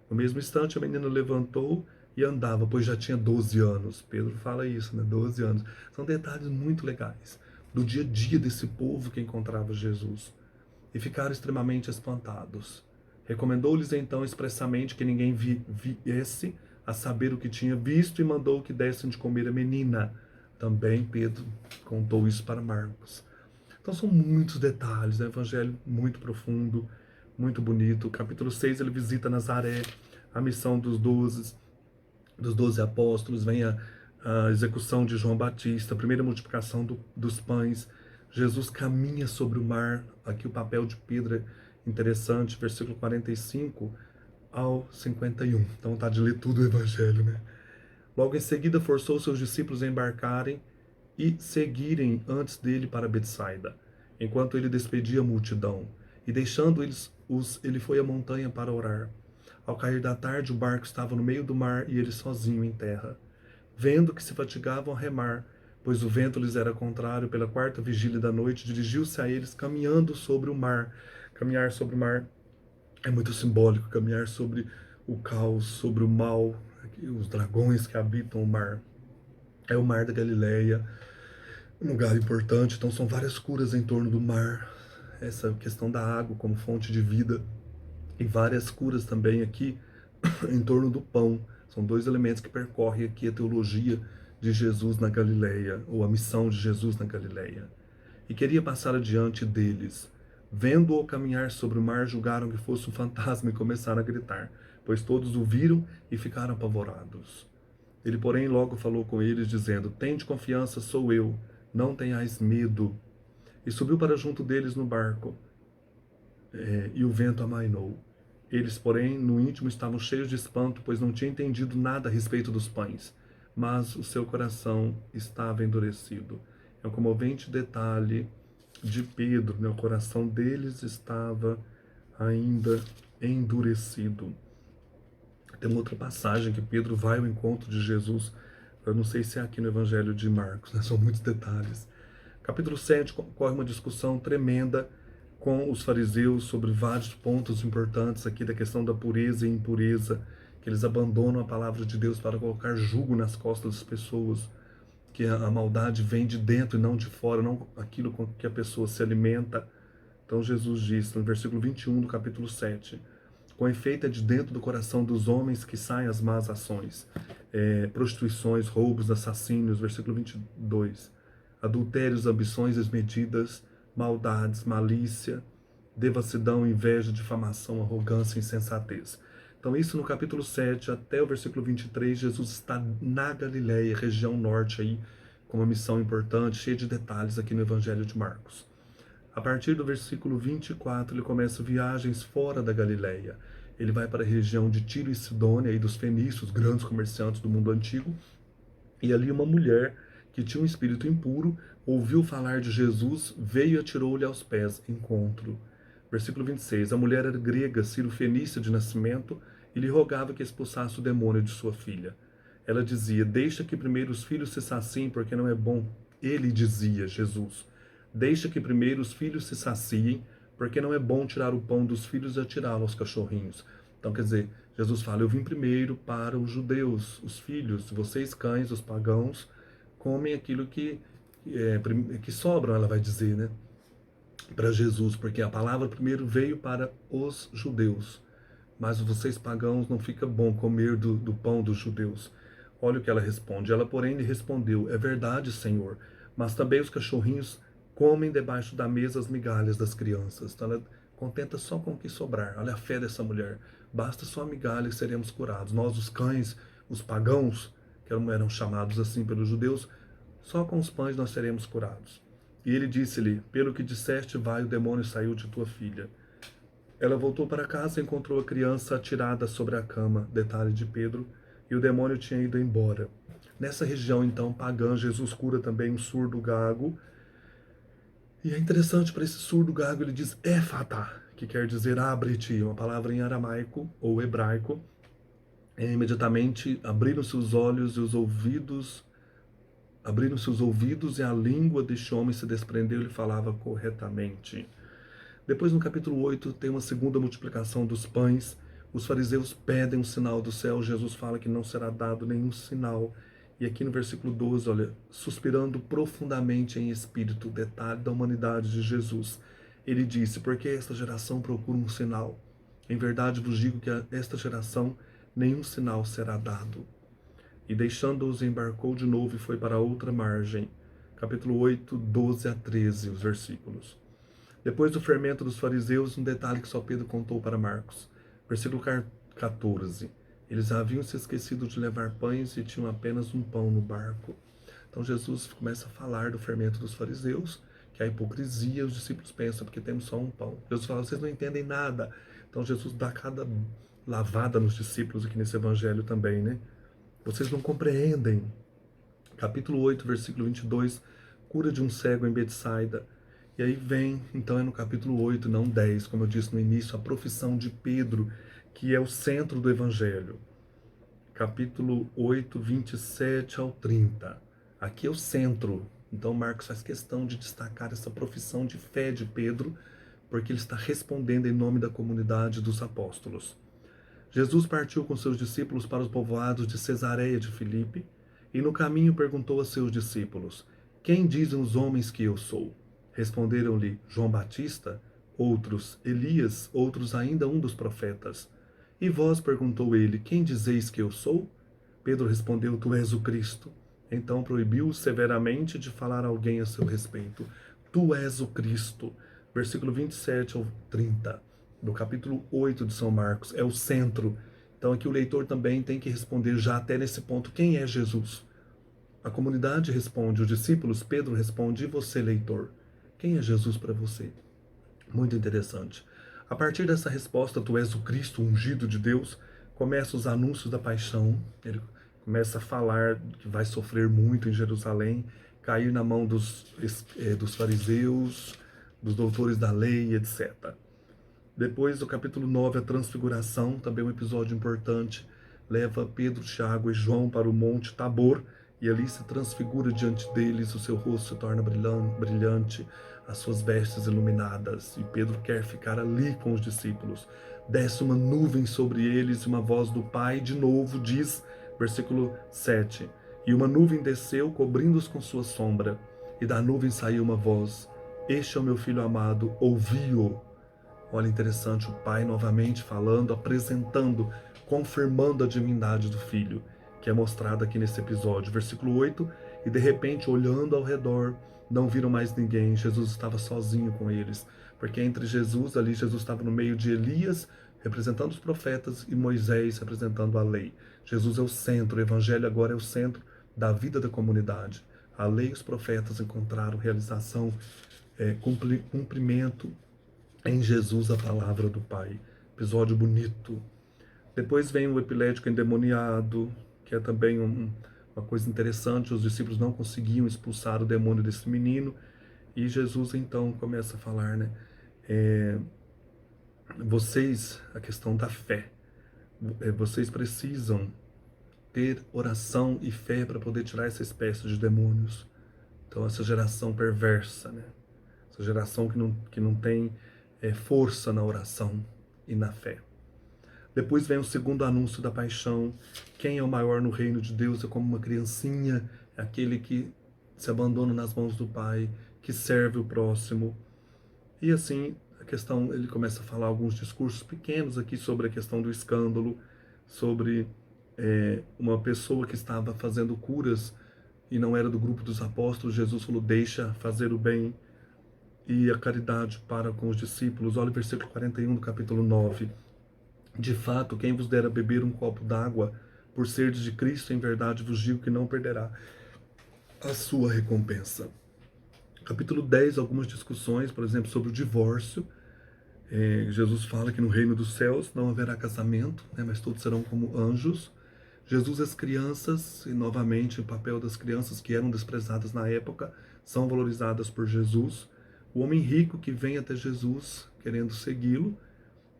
S1: No mesmo instante, a menina levantou e andava, pois já tinha 12 anos. Pedro fala isso, né? 12 anos. São detalhes muito legais do dia a dia desse povo que encontrava Jesus. E ficaram extremamente espantados. Recomendou-lhes então expressamente que ninguém viesse a saber o que tinha visto, e mandou que dessem de comer a menina. Também Pedro contou isso para Marcos. Então são muitos detalhes, é um evangelho muito profundo, muito bonito. Capítulo 6, ele visita Nazaré, a missão dos 12 apóstolos, vem a execução de João Batista, a primeira multiplicação dos pães. Jesus caminha sobre o mar. Aqui o papel de Pedro é interessante, versículo 45 ao 51. Então tá de ler tudo o evangelho, né? Logo em seguida forçou seus discípulos a embarcarem e seguirem antes dele para Betsaida, enquanto ele despedia a multidão. E deixando ele foi à montanha para orar. Ao cair da tarde, o barco estava no meio do mar e ele sozinho em terra. Vendo que se fatigavam a remar, pois o vento lhes era contrário, pela quarta vigília da noite, dirigiu-se a eles caminhando sobre o mar. Caminhar sobre o mar é muito simbólico, caminhar sobre o caos, sobre o mal, os dragões que habitam o mar. É o mar da Galileia, um lugar importante. Então são várias curas em torno do mar, essa questão da água como fonte de vida, e várias curas também aqui em torno do pão. São dois elementos que percorrem aqui a teologia de Jesus na Galileia, ou a missão de Jesus na Galileia. E queria passar adiante deles. Vendo-o caminhar sobre o mar, julgaram que fosse um fantasma e começaram a gritar, pois todos o viram e ficaram apavorados. Ele, porém, logo falou com eles, dizendo: tende confiança, sou eu, não tenhais medo. E subiu para junto deles no barco, e o vento amainou. Eles, porém, no íntimo estavam cheios de espanto, pois não tinham entendido nada a respeito dos pães, mas o seu coração estava endurecido. É um comovente detalhe de Pedro, né? O coração deles estava ainda endurecido. Tem uma outra passagem que Pedro vai ao encontro de Jesus. Eu não sei se é aqui no Evangelho de Marcos, né? São muitos detalhes. Capítulo 7 ocorre uma discussão tremenda com os fariseus sobre vários pontos importantes aqui da questão da pureza e impureza, que eles abandonam a palavra de Deus para colocar jugo nas costas das pessoas, que a maldade vem de dentro e não de fora, não aquilo com que a pessoa se alimenta. Então Jesus diz no versículo 21 do capítulo 7, com efeito é de dentro do coração dos homens que saem as más ações, prostituições, roubos, assassínios, versículo 22, adultérios, ambições desmedidas, maldades, malícia, devassidão, inveja, difamação, arrogância, insensatez. Então isso no capítulo 7 até o versículo 23, Jesus está na Galileia, região norte aí, com uma missão importante, cheia de detalhes aqui no Evangelho de Marcos. A partir do versículo 24, ele começa viagens fora da Galileia. Ele vai para a região de Tiro e Sidônia, e dos fenícios, grandes comerciantes do mundo antigo. E ali uma mulher que tinha um espírito impuro, ouviu falar de Jesus, veio e atirou-lhe aos pés, encontro. Versículo 26, a mulher era grega, Ciro-fenícia de nascimento, e lhe rogava que expulsasse o demônio de sua filha. Ela dizia, deixa que primeiro os filhos se saciem, porque não é bom. Ele dizia, Jesus, deixa que primeiro os filhos se saciem, porque não é bom tirar o pão dos filhos e atirá-lo aos cachorrinhos. Então, quer dizer, Jesus fala, eu vim primeiro para os judeus, os filhos, vocês cães, os pagãos, comem aquilo que sobram, ela vai dizer, né? Para Jesus, porque a palavra primeiro veio para os judeus, mas vocês pagãos não fica bom comer do pão dos judeus. Olha o que ela responde. Ela, porém, lhe respondeu, é verdade, Senhor, mas também os cachorrinhos comem debaixo da mesa as migalhas das crianças. Então ela contenta só com o que sobrar. Olha a fé dessa mulher. Basta só a migalha e seremos curados. Nós, os cães, os pagãos, que eram chamados assim pelos judeus, só com os pães nós seremos curados. E ele disse-lhe, pelo que disseste, vai, o demônio saiu de tua filha. Ela voltou para casa e encontrou a criança atirada sobre a cama, detalhe de Pedro, e o demônio tinha ido embora. Nessa região, então, pagã, Jesus cura também um surdo gago. E é interessante, para esse surdo gago, ele diz Éfata, que quer dizer abre-te, uma palavra em aramaico ou hebraico. Imediatamente abriram-se os olhos e os ouvidos, abriram-se os ouvidos e a língua deste homem se desprendeu e ele falava corretamente. Depois, no capítulo 8, tem uma segunda multiplicação dos pães. Os fariseus pedem um sinal do céu. Jesus fala que não será dado nenhum sinal. E aqui no versículo 12, olha, suspirando profundamente em espírito, detalhe da humanidade de Jesus. Ele disse, porque esta geração procura um sinal? Em verdade vos digo que a esta geração nenhum sinal será dado. E deixando-os embarcou de novo e foi para a outra margem. Capítulo 8, 12 a 13, os versículos. Depois do fermento dos fariseus, um detalhe que só Pedro contou para Marcos. Versículo 14. Eles haviam se esquecido de levar pães e tinham apenas um pão no barco. Então Jesus começa a falar do fermento dos fariseus, que é a hipocrisia, os discípulos pensam, porque temos só um pão. Jesus fala, vocês não entendem nada. Então Jesus dá cada lavada nos discípulos aqui nesse evangelho também, né? Vocês não compreendem. Capítulo 8, versículo 22, cura de um cego em Betsaida. E aí vem, então é no capítulo 8, não 10, como eu disse no início, a profissão de Pedro, que é o centro do Evangelho. Capítulo 8, 27 ao 30. Aqui é o centro. Então Marcos faz questão de destacar essa profissão de fé de Pedro, porque ele está respondendo em nome da comunidade dos apóstolos. Jesus partiu com seus discípulos para os povoados de Cesareia de Filipe, e no caminho perguntou a seus discípulos, quem dizem os homens que eu sou? Responderam-lhe, João Batista, outros, Elias, outros ainda um dos profetas. E vós, perguntou ele, quem dizeis que eu sou? Pedro respondeu, tu és o Cristo. Então proibiu-o severamente de falar a alguém a seu respeito. Tu és o Cristo. Versículo 27 ao 30, do capítulo 8 de São Marcos, é o centro. Então aqui o leitor também tem que responder já até nesse ponto, quem é Jesus? A comunidade responde, os discípulos, Pedro responde, e você, leitor? Quem é Jesus para você? Muito interessante. A partir dessa resposta, tu és o Cristo ungido de Deus, começa os anúncios da paixão. Ele começa a falar que vai sofrer muito em Jerusalém, cair na mão dos fariseus, dos doutores da lei, etc. Depois, o capítulo 9, a transfiguração, também um episódio importante, leva Pedro, Tiago e João para o Monte Tabor, e ali se transfigura diante deles, o seu rosto se torna brilhante, as suas vestes iluminadas, e Pedro quer ficar ali com os discípulos. Desce uma nuvem sobre eles e uma voz do Pai, de novo, diz, versículo 7, e uma nuvem desceu, cobrindo-os com sua sombra, e da nuvem saiu uma voz, este é o meu Filho amado, ouvi-o. Olha, interessante, o Pai novamente falando, apresentando, confirmando a divindade do Filho, que é mostrada aqui nesse episódio. Versículo 8, e de repente, olhando ao redor, não viram mais ninguém, Jesus estava sozinho com eles, porque entre Jesus, ali Jesus estava no meio de Elias, representando os profetas, e Moisés representando a lei. Jesus é o centro, o Evangelho agora é o centro da vida da comunidade. A lei e os profetas encontraram realização, cumprimento em Jesus, a palavra do Pai. Episódio bonito. Depois vem o epilético endemoniado, que é também uma coisa interessante. Os discípulos não conseguiam expulsar o demônio desse menino, e Jesus então começa a falar, né? Vocês, a questão da fé, vocês precisam ter oração e fé para poder tirar essa espécie de demônios. Então, essa geração perversa, né? Essa geração que não tem força na oração e na fé. Depois vem o segundo anúncio da paixão. Quem é o maior no reino de Deus é como uma criancinha, é aquele que se abandona nas mãos do Pai, que serve o próximo. E assim, a questão, ele começa a falar alguns discursos pequenos aqui sobre a questão do escândalo, sobre uma pessoa que estava fazendo curas e não era do grupo dos apóstolos. Jesus falou, deixa fazer o bem e a caridade para com os discípulos. Olha o versículo 41 do capítulo 9. De fato, quem vos der a beber um copo d'água, por seres de Cristo, em verdade vos digo que não perderá a sua recompensa. Capítulo 10, algumas discussões, por exemplo, sobre o divórcio. Jesus fala que no reino dos céus não haverá casamento, né, mas todos serão como anjos. Jesus, as crianças, e novamente o papel das crianças que eram desprezadas na época, são valorizadas por Jesus. O homem rico que vem até Jesus querendo segui-lo,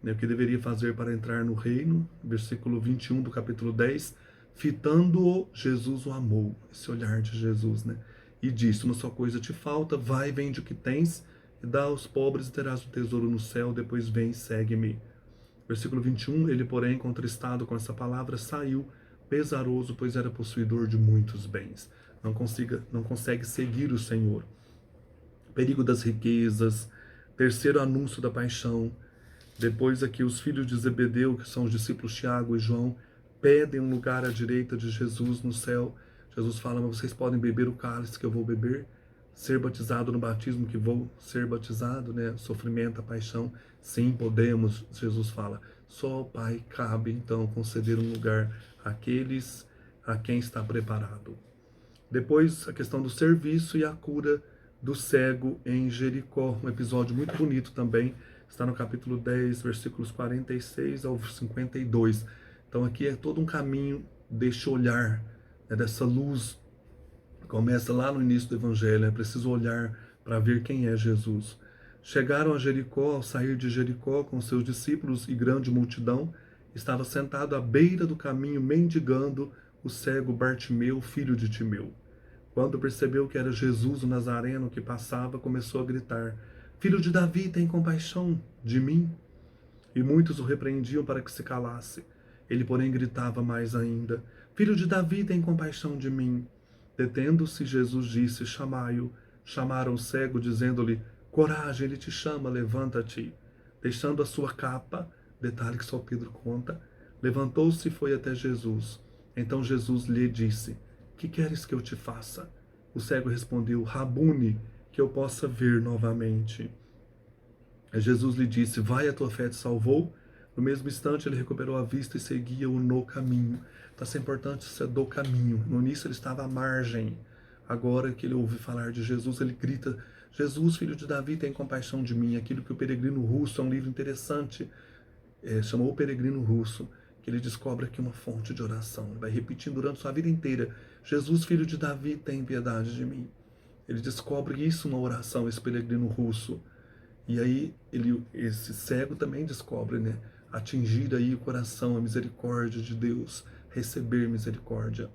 S1: né, o que deveria fazer para entrar no reino, versículo 21 do capítulo 10, fitando-o, Jesus o amou, esse olhar de Jesus, né? E disse, uma só coisa te falta, vai, vende o que tens, e dá aos pobres e terás o tesouro no céu, depois vem e segue-me. Versículo 21, ele porém, contristado com essa palavra, saiu, pesaroso, pois era possuidor de muitos bens. Não consegue seguir o Senhor. Perigo das riquezas, terceiro anúncio da paixão. Depois aqui os filhos de Zebedeu, que são os discípulos Tiago e João, pedem um lugar à direita de Jesus no céu. Jesus fala, mas vocês podem beber o cálice que eu vou beber, ser batizado no batismo que vou ser batizado, né? Sofrimento, a paixão. Sim, podemos. Jesus fala, só ao Pai cabe então conceder um lugar àqueles a quem está preparado. Depois a questão do serviço e a cura do cego em Jericó, um episódio muito bonito também, está no capítulo 10, versículos 46 ao 52. Então aqui é todo um caminho deste olhar, né, dessa luz. Começa lá no início do Evangelho, é preciso olhar para ver quem é Jesus. Chegaram a Jericó, ao sair de Jericó com seus discípulos e grande multidão, estava sentado à beira do caminho, mendigando, o cego Bartimeu, filho de Timeu. Quando percebeu que era Jesus o Nazareno que passava, começou a gritar, Filho de Davi, tem compaixão de mim? E muitos o repreendiam para que se calasse. Ele, porém, gritava mais ainda, Filho de Davi, tem compaixão de mim? Detendo-se, Jesus disse, chamai-o. Chamaram o cego, dizendo-lhe, coragem, ele te chama, levanta-te. Deixando a sua capa, detalhe que só Pedro conta, levantou-se e foi até Jesus. Então Jesus lhe disse, que queres que eu te faça? O cego respondeu, Rabune, que eu possa ver novamente. Jesus lhe disse, vai, a tua fé te salvou. No mesmo instante ele recuperou a vista e seguia-o no caminho. Então é importante ser do caminho. No início ele estava à margem. Agora que ele ouve falar de Jesus, ele grita, Jesus, filho de Davi, tem compaixão de mim. Aquilo que o Peregrino Russo, é um livro interessante, chamou O Peregrino Russo, que ele descobre aqui uma fonte de oração. Ele vai repetindo durante sua vida inteira: Jesus, filho de Davi, tem piedade de mim. Ele descobre isso numa oração, esse Peregrino Russo. E aí esse cego também descobre, né? Atingir aí o coração, a misericórdia de Deus, receber misericórdia.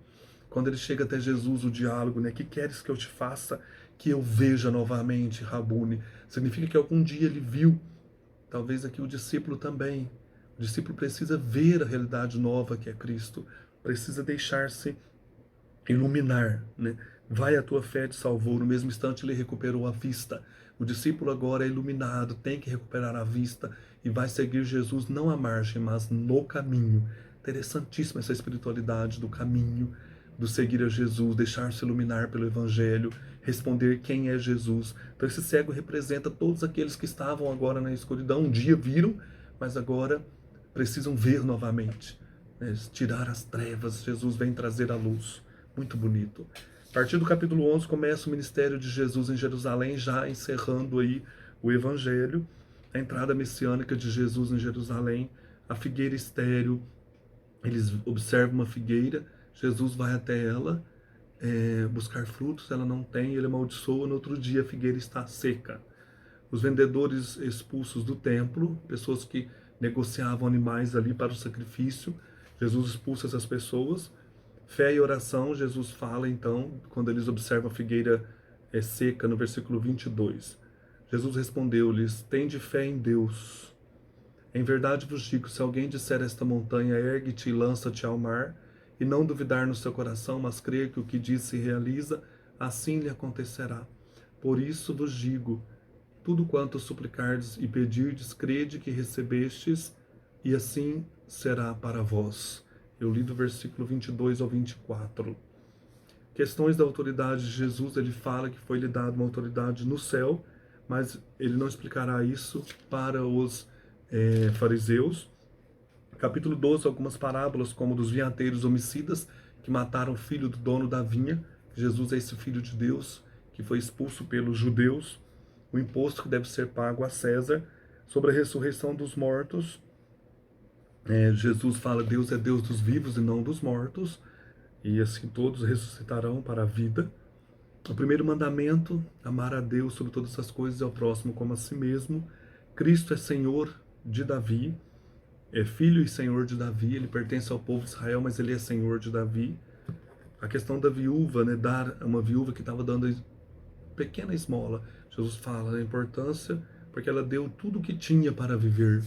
S1: Quando ele chega até Jesus, o diálogo, né? Que queres que eu te faça, que eu veja novamente, Rabune? Significa que algum dia ele viu. Talvez aqui o discípulo também. O discípulo precisa ver a realidade nova que é Cristo. Precisa deixar-se iluminar, né? Vai, a tua fé te salvou. No mesmo instante ele recuperou a vista. O discípulo agora é iluminado, tem que recuperar a vista e vai seguir Jesus não à margem, mas no caminho. Interessantíssima essa espiritualidade do caminho, do seguir a Jesus, deixar-se iluminar pelo Evangelho, responder quem é Jesus. Então esse cego representa todos aqueles que estavam agora na escuridão. Um dia viram, mas agora precisam ver novamente, né? Tirar as trevas. Jesus vem trazer a luz. Muito bonito. A partir do capítulo 11 começa o ministério de Jesus em Jerusalém, já encerrando aí o Evangelho, a entrada messiânica de Jesus em Jerusalém, a figueira estéril. Eles observam uma figueira, Jesus vai até ela buscar frutos, ela não tem, ele amaldiçoa, no outro dia a figueira está seca. Os vendedores expulsos do templo, pessoas que negociavam animais ali para o sacrifício, Jesus expulsa essas pessoas. Fé e oração, Jesus fala então, quando eles observam a figueira seca, no versículo 22. Jesus respondeu-lhes: tende fé em Deus. Em verdade vos digo, se alguém disser a esta montanha, ergue-te e lança-te ao mar, e não duvidar no seu coração, mas crer que o que diz se realiza, assim lhe acontecerá. Por isso vos digo, tudo quanto suplicardes e pedirdes, crede que recebestes, e assim será para vós. Eu li do versículo 22 ao 24. Questões da autoridade de Jesus, ele fala que foi lhe dada uma autoridade no céu, mas ele não explicará isso para os fariseus. Capítulo 12, algumas parábolas, como dos vinhateiros homicidas, que mataram o filho do dono da vinha. Jesus é esse filho de Deus, que foi expulso pelos judeus. O imposto que deve ser pago a César. Sobre a ressurreição dos mortos, Jesus fala: Deus é Deus dos vivos e não dos mortos, e assim todos ressuscitarão para a vida. O primeiro mandamento: amar a Deus sobre todas as coisas e ao próximo como a si mesmo. Cristo é Senhor de Davi, é filho e Senhor de Davi, ele pertence ao povo de Israel, mas ele é Senhor de Davi. A questão da viúva, né, dar a uma viúva que estava dando pequena esmola, Jesus fala da importância, porque ela deu tudo o que tinha para viver,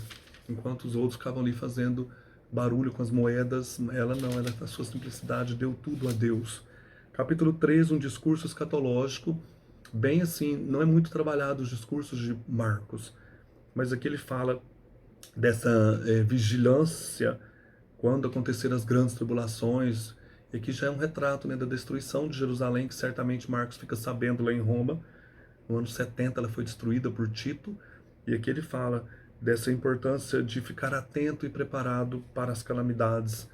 S1: enquanto os outros ficavam ali fazendo barulho com as moedas. Ela não, ela na sua simplicidade deu tudo a Deus. Capítulo 3, um discurso escatológico, bem assim, não é muito trabalhado os discursos de Marcos, mas aqui ele fala dessa vigilância quando acontecer as grandes tribulações, e aqui já é um retrato, né, da destruição de Jerusalém, que certamente Marcos fica sabendo lá em Roma. No ano 70 ela foi destruída por Tito, e aqui ele fala dessa importância de ficar atento e preparado para as calamidades,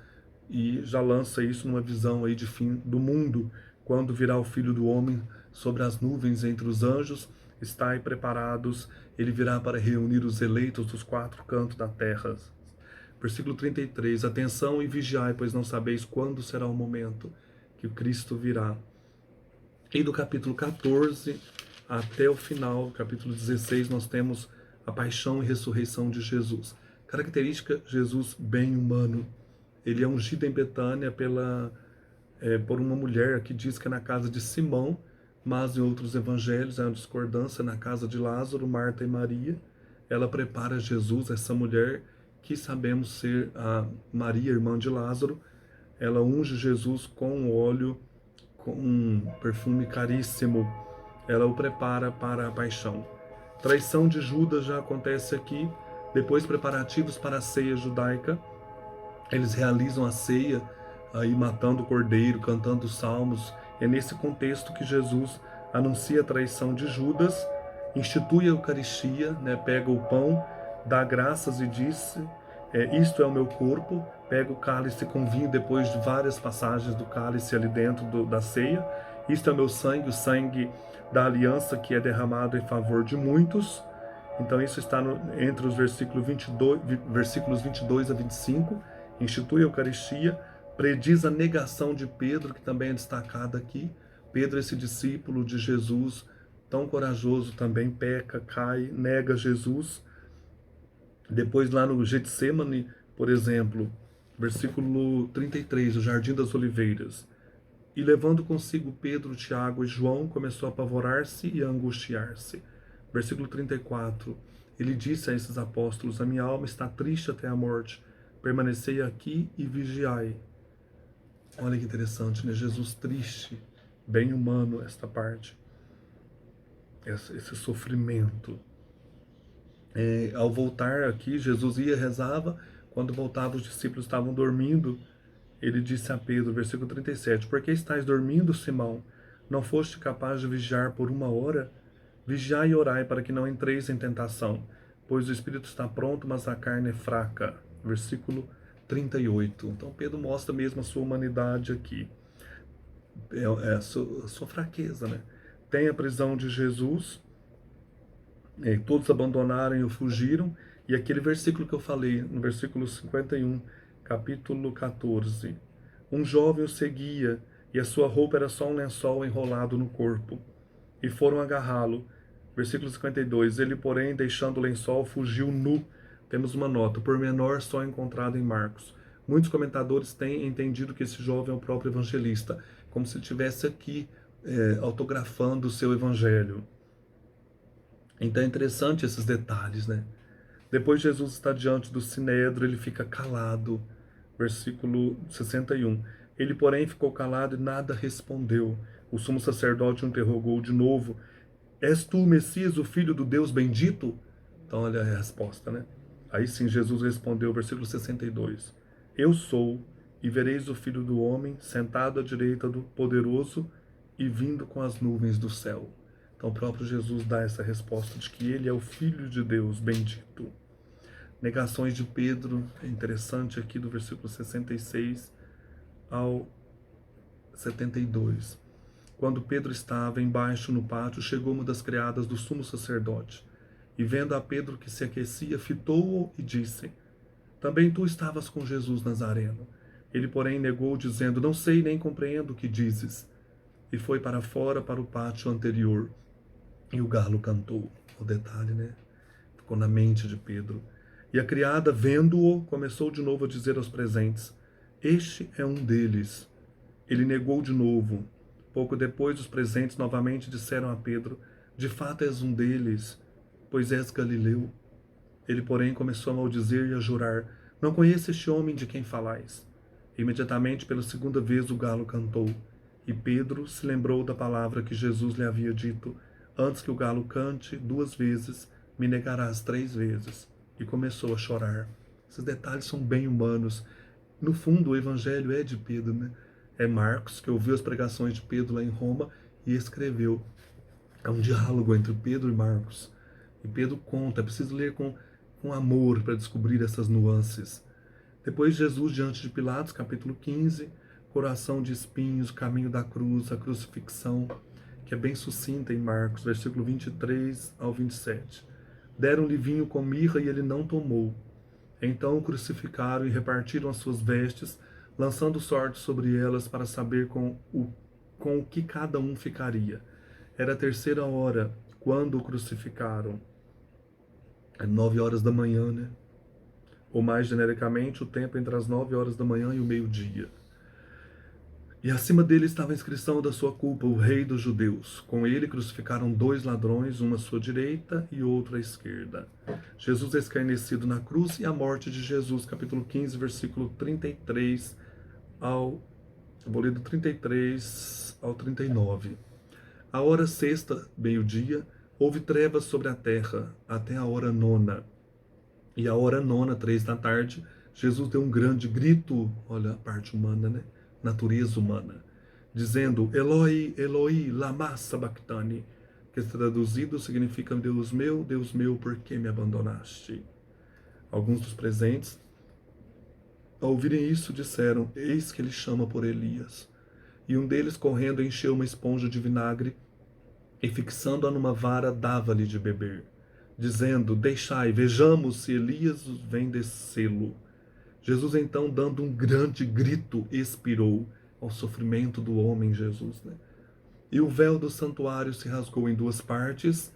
S1: e já lança isso numa visão aí de fim do mundo, quando virá o Filho do Homem sobre as nuvens entre os anjos. Estai preparados, ele virá para reunir os eleitos dos quatro cantos da terra. Versículo 33, atenção e vigiai, pois não sabeis quando será o momento que o Cristo virá. E do capítulo 14 até o final, capítulo 16, nós temos a paixão e ressurreição de Jesus. Característica: Jesus bem humano. Ele é ungido em Betânia por uma mulher que diz que é na casa de Simão, mas em outros evangelhos é uma discordância, na casa de Lázaro, Marta e Maria. Ela prepara Jesus, essa mulher que sabemos ser a Maria, irmã de Lázaro. Ela unge Jesus com óleo, com um perfume caríssimo. Ela o prepara para a paixão. Traição de Judas já acontece aqui. Depois, preparativos para a ceia judaica. Eles realizam a ceia, aí matando o cordeiro, cantando salmos. É nesse contexto que Jesus anuncia a traição de Judas, institui a Eucaristia, né? Pega o pão, dá graças e diz: isto é o meu corpo. Pega o cálice com vinho, depois de várias passagens do cálice ali dentro da ceia, Isto é meu sangue, o sangue da aliança que é derramado em favor de muitos. Então isso está entre os versículos 22 a 25. Institui a Eucaristia, prediz a negação de Pedro, que também é destacada aqui. Pedro, esse discípulo de Jesus, tão corajoso, também peca, cai, nega Jesus. Depois lá no Getsêmani, por exemplo, versículo 33, o Jardim das Oliveiras. E levando consigo Pedro, Tiago e João, começou a apavorar-se e a angustiar-se. Versículo 34. Ele disse a esses apóstolos: a minha alma está triste até a morte. Permanecei aqui e vigiai. Olha que interessante, né? Jesus triste, bem humano esta parte, esse sofrimento. Ao voltar aqui, Jesus ia, rezava. Quando voltava, os discípulos estavam dormindo. Ele disse a Pedro, versículo 37, por que estás dormindo, Simão? Não foste capaz de vigiar por 1 hora? Vigiai e orai para que não entreis em tentação, pois o espírito está pronto, mas a carne é fraca. Versículo 38. Então Pedro mostra mesmo a sua humanidade aqui, a sua fraqueza, né? Tem a prisão de Jesus, todos abandonaram e fugiram, e aquele versículo que eu falei, no versículo 51, capítulo 14. Um jovem o seguia, e a sua roupa era só um lençol enrolado no corpo. E foram agarrá-lo. Versículo 52. Ele, porém, deixando o lençol, fugiu nu. Temos uma nota, por menor só encontrado em Marcos. Muitos comentadores têm entendido que esse jovem é o próprio evangelista, como se estivesse aqui autografando o seu evangelho. Então é interessante esses detalhes, né? Depois Jesus está diante do sinédrio, ele fica calado. Versículo 61. Ele, porém, ficou calado e nada respondeu. O sumo sacerdote o interrogou de novo. És tu o Messias, o Filho do Deus bendito? Então, olha a resposta, né? Aí sim, Jesus respondeu, versículo 62. Eu sou, e vereis o Filho do Homem sentado à direita do Poderoso e vindo com as nuvens do céu. Então, o próprio Jesus dá essa resposta de que ele é o Filho de Deus bendito. Negações de Pedro, é interessante aqui do versículo 66 ao 72. Quando Pedro estava embaixo no pátio, chegou uma das criadas do sumo sacerdote, e vendo a Pedro que se aquecia, fitou-o e disse: também tu estavas com Jesus Nazareno. Ele, porém, negou, dizendo: não sei nem compreendo o que dizes. E foi para fora, para o pátio anterior. E o galo cantou. O detalhe, né? Ficou na mente de Pedro. E a criada, vendo-o, começou de novo a dizer aos presentes: este é um deles. Ele negou de novo. Pouco depois, os presentes novamente disseram a Pedro: de fato és um deles, pois és galileu. Ele, porém, começou a maldizer e a jurar: não conheço este homem de quem falais. Imediatamente, pela segunda vez, o galo cantou. E Pedro se lembrou da palavra que Jesus lhe havia dito: antes que o galo cante 2 vezes, me negarás 3 vezes. E começou a chorar. Esses detalhes são bem humanos. No fundo, o evangelho é de Pedro, né? É Marcos, que ouviu as pregações de Pedro lá em Roma e escreveu. É um diálogo entre Pedro e Marcos. E Pedro conta, é preciso ler com amor para descobrir essas nuances. Depois, Jesus diante de Pilatos, capítulo 15, coração de espinhos, caminho da cruz, a crucifixão, que é bem sucinta em Marcos, versículo 23 ao 27. Deram-lhe vinho com mirra e ele não tomou. Então o crucificaram e repartiram as suas vestes, lançando sorte sobre elas para saber com o que cada um ficaria. Era a 3ª hora, quando o crucificaram. É 9 horas da manhã, né? Ou mais genericamente, o tempo entre as 9 horas da manhã e o meio-dia. E acima dele estava a inscrição da sua culpa, o rei dos judeus. Com ele crucificaram 2 ladrões, um à sua direita e outro à esquerda. Jesus é escarnecido na cruz e a morte de Jesus, capítulo 15, versículo 33 ao... vou ler do 33 ao 39. A hora sexta, meio-dia, houve trevas sobre a terra, até a hora 9ª. E a hora 9ª, 3 da tarde, Jesus deu um grande grito, olha a parte humana, né? Natureza humana, dizendo: Eloi, Eloi, lama sabachthani, que traduzido significa: Deus meu, por que me abandonaste? Alguns dos presentes, ao ouvirem isso, disseram: eis que ele chama por Elias. E um deles, correndo, encheu uma esponja de vinagre e, fixando-a numa vara, dava-lhe de beber, dizendo: Deixai, vejamos se Elias vem descê-lo. Jesus, então, dando um grande grito, expirou. Ao sofrimento do homem Jesus, né? E o véu do santuário se rasgou em duas partes,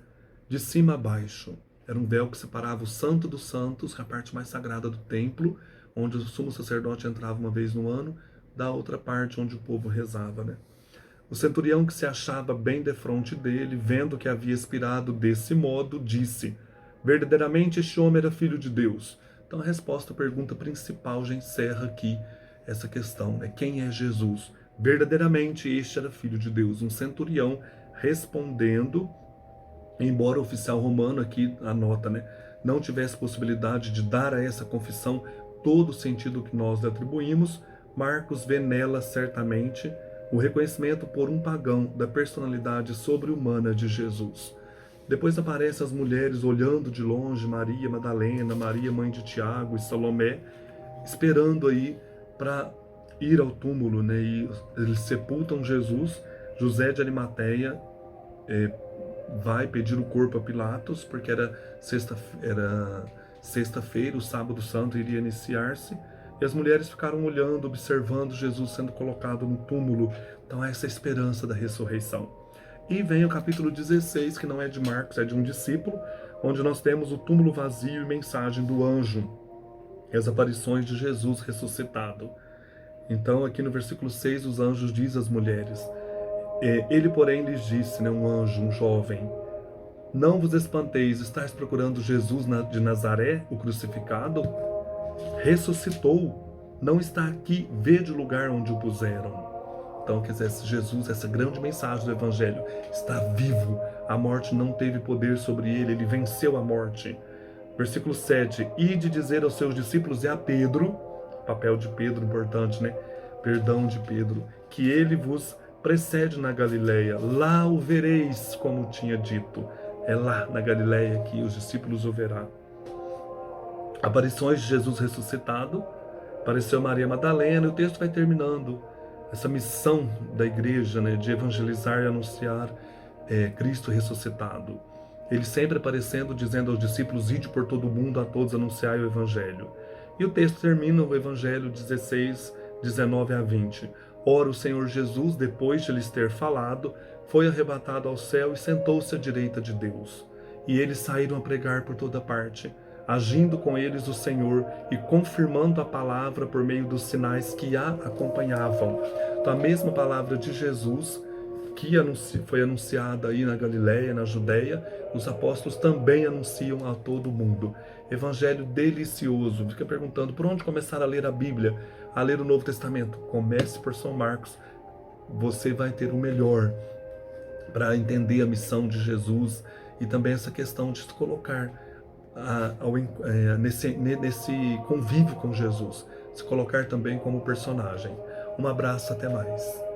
S1: de cima a baixo. Era um véu que separava o Santo dos Santos, a parte mais sagrada do templo, onde o sumo sacerdote entrava uma vez no ano, da outra parte onde o povo rezava, né? O centurião, que se achava bem defronte dele, vendo que havia expirado desse modo, disse: Verdadeiramente este homem era filho de Deus. Então a resposta à pergunta principal já encerra aqui essa questão, né? Quem é Jesus? Verdadeiramente este era filho de Deus. Um centurião respondendo, embora o oficial romano, aqui anota, né, não tivesse possibilidade de dar a essa confissão todo o sentido que nós lhe atribuímos, Marcos vê nela certamente o reconhecimento por um pagão da personalidade sobre-humana de Jesus. Depois aparecem as mulheres olhando de longe, Maria Madalena, Maria mãe de Tiago e Salomé, esperando aí para ir ao túmulo, né? E eles sepultam Jesus. José de Arimateia vai pedir o corpo a Pilatos, porque era sexta-feira, o sábado santo iria iniciar-se, e as mulheres ficaram olhando, observando Jesus sendo colocado no túmulo. Então essa é a esperança da ressurreição. E vem o capítulo 16, que não é de Marcos, é de um discípulo, onde nós temos o túmulo vazio e mensagem do anjo, e as aparições de Jesus ressuscitado. Então aqui no versículo 6, os anjos dizem às mulheres, ele porém lhes disse, né, um anjo, um jovem: Não vos espanteis, estáis procurando Jesus de Nazaré, o crucificado? Ressuscitou, não está aqui, vede o lugar onde o puseram. Então, quer dizer, Jesus, essa grande mensagem do Evangelho, está vivo, a morte não teve poder sobre ele, ele venceu a morte. Versículo 7, ide dizer aos seus discípulos e a Pedro, papel de Pedro importante, né? Perdão de Pedro, que ele vos precede na Galileia, lá o vereis, como tinha dito. É lá na Galileia que os discípulos o verão. Aparições de Jesus ressuscitado, apareceu Maria Madalena, e o texto vai terminando. Essa missão da igreja, né, de evangelizar e anunciar Cristo ressuscitado. Ele sempre aparecendo, dizendo aos discípulos: ide por todo o mundo, a todos anunciai o evangelho. E o texto termina o evangelho 16, 19 a 20. Ora, o Senhor Jesus, depois de lhes ter falado, foi arrebatado ao céu e sentou-se à direita de Deus. E eles saíram a pregar por toda parte, agindo com eles o Senhor e confirmando a palavra por meio dos sinais que a acompanhavam. Então, a mesma palavra de Jesus que foi anunciada aí na Galileia, na Judeia, os apóstolos também anunciam a todo mundo. Evangelho delicioso. Fica perguntando por onde começar a ler a Bíblia, a ler o Novo Testamento. Comece por São Marcos. Você vai ter o melhor para entender a missão de Jesus e também essa questão de se colocar nesse convívio com Jesus, se colocar também como personagem. Um abraço, até mais.